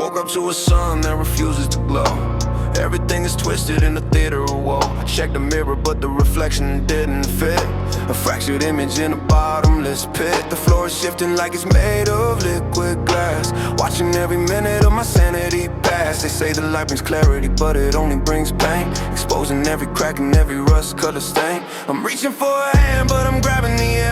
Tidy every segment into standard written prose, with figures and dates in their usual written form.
Woke up to a sun that refuses to glow. Everything is twisted in the theater of woe. I checked the mirror but the reflection didn't fit. A fractured image in a bottomless pit. The floor is shifting like it's made of liquid glass. Watching every minute of my sanity pass. They say the light brings clarity but it only brings pain. Exposing every crack and every rust-colored stain. I'm reaching for a hand but I'm grabbing the air.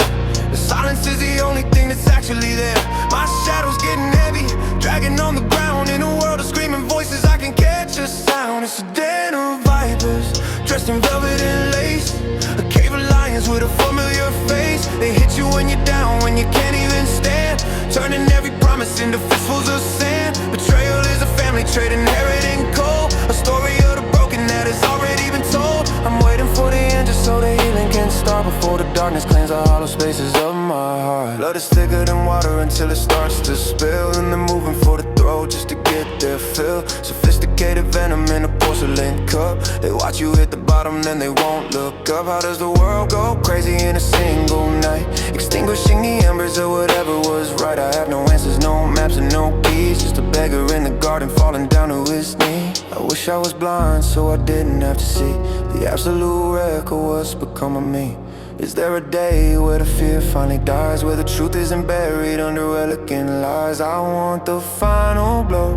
The silence is the only thing that's actually there. My shadow's getting heavy, dragging on the ground. In a world of screaming voices I can catch a sound. It's a den of vipers, dressed in velvet and lace. A cave of lions with a familiar face. They hit you when you're down, when you can't even stand. Turning every promise into fistfuls of sand. Betrayal is a family trait inherited cold. A story of the broken that has already been told. I'm waiting for the end just so the healing can start. Before the darkness cleans the hollow spaces of my heart. Blood is thicker than water until it starts to spill. And they're moving for the throat just to get their fill. Sophisticated venom in a porcelain cup. They watch you hit the bottom then they won't look up. How does the world go crazy in a single night? Extinguishing the embers of whatever was right. I have no answers, no maps and no keys. Just a beggar in the garden falling down to his knees. I wish I was blind so I didn't have to see the absolute wreck of what's become of me. Is there a day where the fear finally dies, where the truth isn't buried under elegant lies? I want the final blow,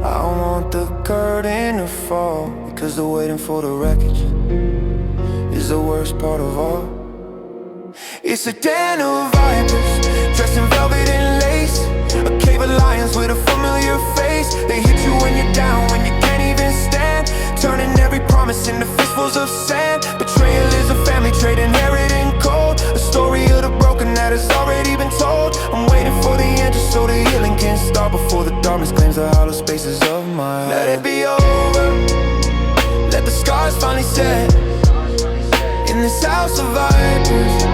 I want the curtain to fall, because the waiting for the wreckage is the worst part of all. It's a den of vipers, dressed in velvet and lace. A cave of lions with a familiar face. They hit you when you're down, when you can't even stand. Turning every promise into fistfuls of sand. Betrayal is a family trait inherited cold. A story of the broken that has already been told. I'm waiting for the end just so the healing can start. Before the darkness claims the hollow spaces of my heart. Let it be over, let the scars finally set. In this house of vipers,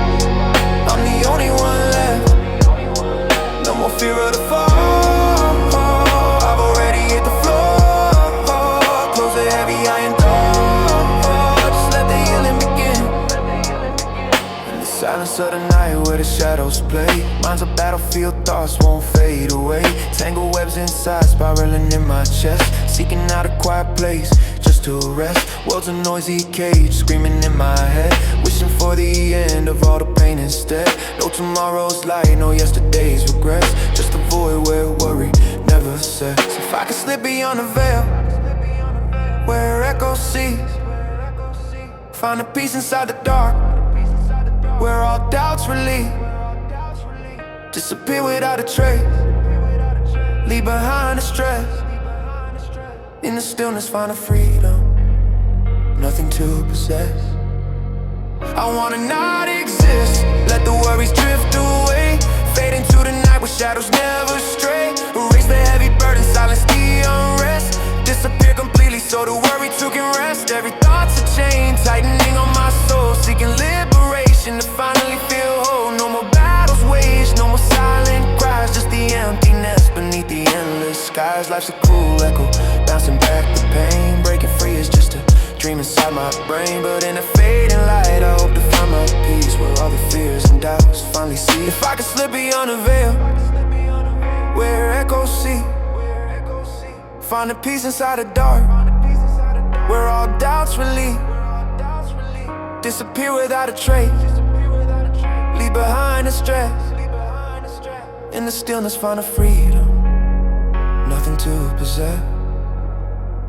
I'm the only one left. No more fear of the fall. I've already hit the floor. Close the heavy iron door. Just let the healing begin. In the silence of the night where the shadows play. Mind's a battlefield, thoughts won't fade away. Tangled webs inside, spiraling in my chest. Seeking out a quiet place just to rest. World's a noisy cage, screaming in my head. Wishing for the end of all the pain instead. No tomorrow's light, no yesterday's regrets. Just a void where worry never sets. If I could slip beyond the veil, where echoes cease, find a peace inside the dark, where all doubts relieve. Disappear without a trace, leave behind the stress. In the stillness find a freedom, nothing to possess. I wanna not exist, let the worries drift away. Fade into the night where shadows never stray. Erase the heavy burden, silence the unrest. Disappear completely so the worry too can rest. Every thought's a chain, tightening on my soul. Seeking liberation to finally feel whole. No more battles waged, no more silent cries. Just the emptiness beneath the endless skies. Life's a cruel echo, bouncing back the pain. Breaking free is just a dream inside my brain. But in the fading light I hope to find my peace, where all the fears and doubts finally see. If I could slip beyond the veil, where echoes see, find a peace inside the dark, where all doubts relieve. Disappear without a trace, leave behind the stress. In the stillness find a freedom, nothing to possess.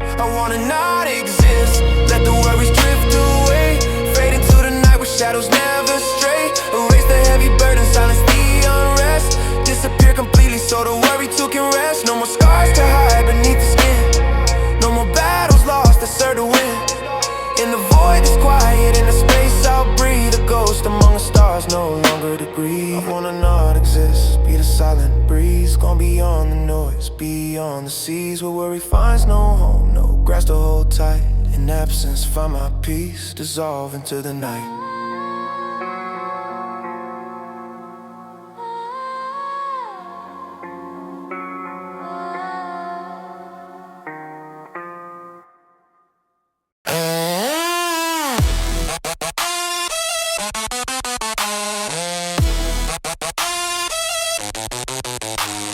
I wanna not exist, let the worries drift away. Fade into the night where shadows never stray. Erase the heavy burden, silence the unrest. Disappear completely so the worry too can rest. No more scars to hide beneath the skin. No more battles lost that serve to win. In the void is quiet, in the space I'll breathe. A ghost among the stars, no longer to grieve. I wanna not exist, be the silent breeze. Gone beyond the noise, beyond the seas. Where worry finds no home, no grass to hold tight. In absence find my peace, dissolve into the night.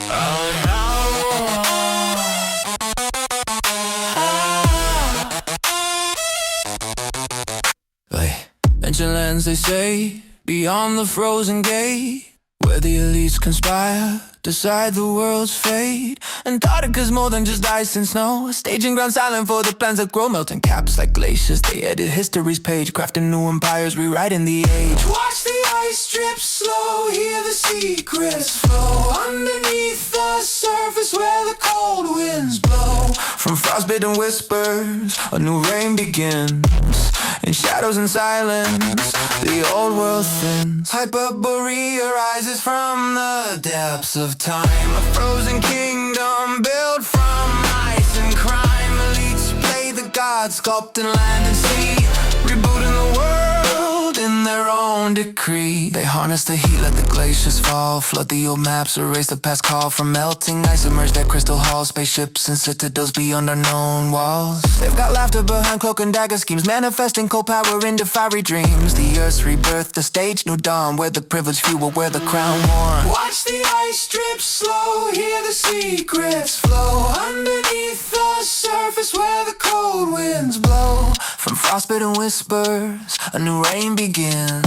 Oh no. they say, beyond the frozen gate, where the elites conspire, decide the world's fate. Antarctica's more than just ice and snow, a staging ground silent for the plans that grow. Melting caps like glaciers, they edit history's page, crafting new empires, rewriting the age. Watch the ice drip slow, hear the secrets flow underneath the surface where the cold winds blow. From frostbitten whispers, a new reign begins. In shadows and silence, the old world thins. Hyperborea rises from the depths of time, a frozen kingdom built from ice and crime. Elites play the gods, sculpting land and sea, rebooting the world in their own decree. They harness the heat, let the glaciers fall, flood the old maps, erase the past call from melting ice, submerge their crystal halls, spaceships and citadels beyond our known walls. They've got laughter behind cloak and dagger schemes, manifesting cold power into fiery dreams. The earth's rebirth, the stage new dawn, where the privileged few will wear the crown worn. Watch the ice drip slow, hear the secrets flow underneath the surface where the cold winds blow. From frostbitten whispers, a new reign begins.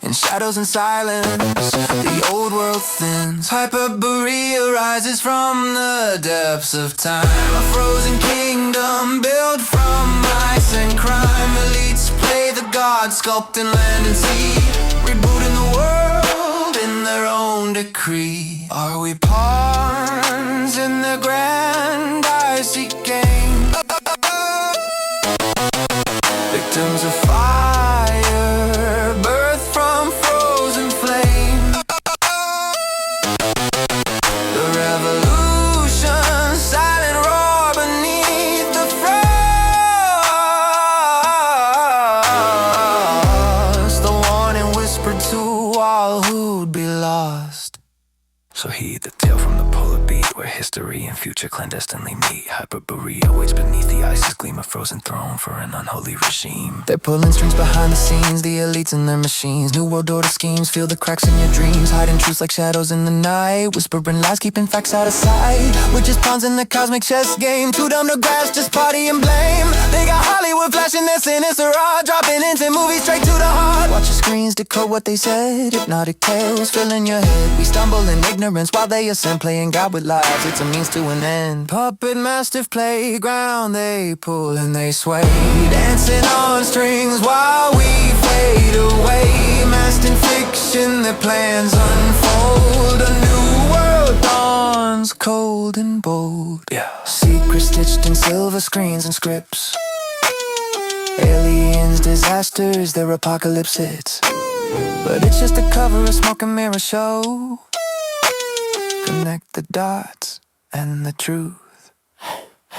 In shadows and silence, the old world thins. Hyperborea rises from the depths of time, a frozen kingdom built from ice and crime. Elites play the gods, sculpting land and sea, rebooting the world in their own decree. Are we pawns in the grand icy game? Victims of fire, birthed from frozen flame. The revolution, silent roar beneath the frost. The warning whispered to all who'd be lost. So heed the tale from the polar beat, where history and future clandestinely meet. Hyperborea waits beneath the ice's gleam, a frozen throne for an unholy regime. They're pulling strings behind the scenes, the elites and their machines. New world order schemes, feel the cracks in your dreams, hiding truths like shadows in the night, whispering lies, keeping facts out of sight. We're just pawns in the cosmic chess game, too dumb to grasp, just party and blame. They got Hollywood flashing their sinister art, dropping into movies straight to the heart. Watch your screens decode what they said, hypnotic tales filling your head. We stumble in ignorance while they ascend, playing God with lives, it's a means to an end. Puppet mastiff playground, they pull and they sway, dancing on strings while we fade away. Masked in fiction, their plans unfold. A new world dawns, cold and bold. Secrets stitched in silver screens and scripts. Aliens, disasters, their apocalypse hits. But it's just a cover, a smoke and mirror show. Connect the dots and the truth.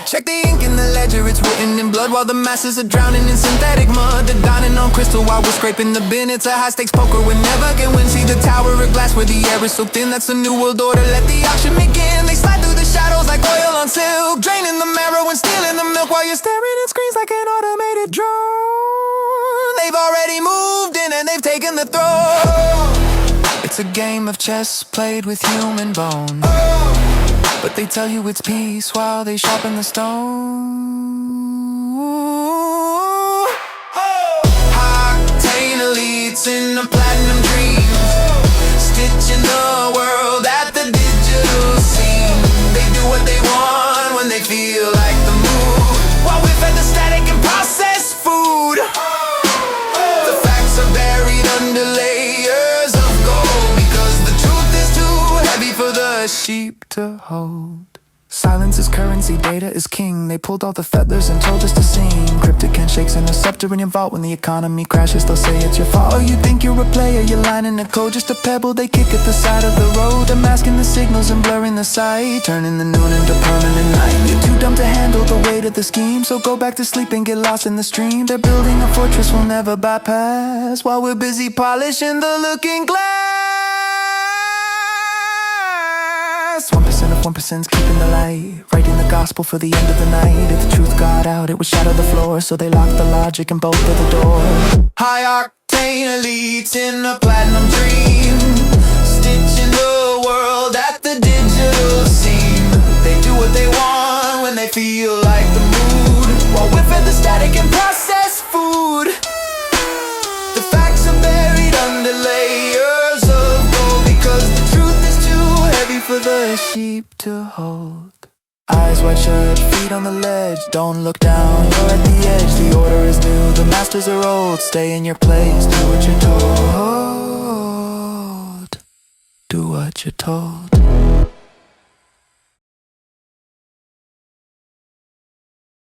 Check the ink in the ledger, it's written in blood, while the masses are drowning in synthetic mud. They're dining on crystal while we're scraping the bin. It's a high-stakes poker, we'll never get win. See the tower of glass where the air is so thin. That's a new world order, let the auction begin. They slide through the shadows like oil on silk, draining the marrow and stealing the milk, while you're staring at screens like an automated drone. They've already moved in and they've taken the throne. It's a game of chess played with human bone, but they tell you it's peace while they sharpen the stone. Octane elites in a platinum dream, stitching the world at the digital scene. They do what they want when they feel like the mood, while we're fed the static and processed food. The facts are buried under layers of gold, because the truth is too heavy for the sheep to hold. Silence is currency, data is king. They pulled all the feathers and told us to sing. Cryptic handshakes and a scepter in your vault. When the economy crashes, they'll say it's your fault. Oh, you think you're a player, you're lining the code. Just a pebble they kick at the side of the road. They're masking the signals and blurring the sight, turning the noon into permanent night. You're too dumb to handle the weight of the scheme, so go back to sleep and get lost in the stream. They're building a fortress we'll never bypass, while we're busy polishing the looking glass. 1% of 1%'s keeping the light, writing the gospel for the end of the night. If the truth got out, it would shatter the floor, so they locked the logic and bolted the door. High octane elites in a platinum dream, stitching the world at the digital scene. They do what they want when they feel like the mood, while we're fed the static and processed food. The facts are deep to hold. Eyes wide shut, feet on the ledge, don't look down, you're at the edge. The order is new, the masters are old. Stay in your place, do what you're told. Do what you're told.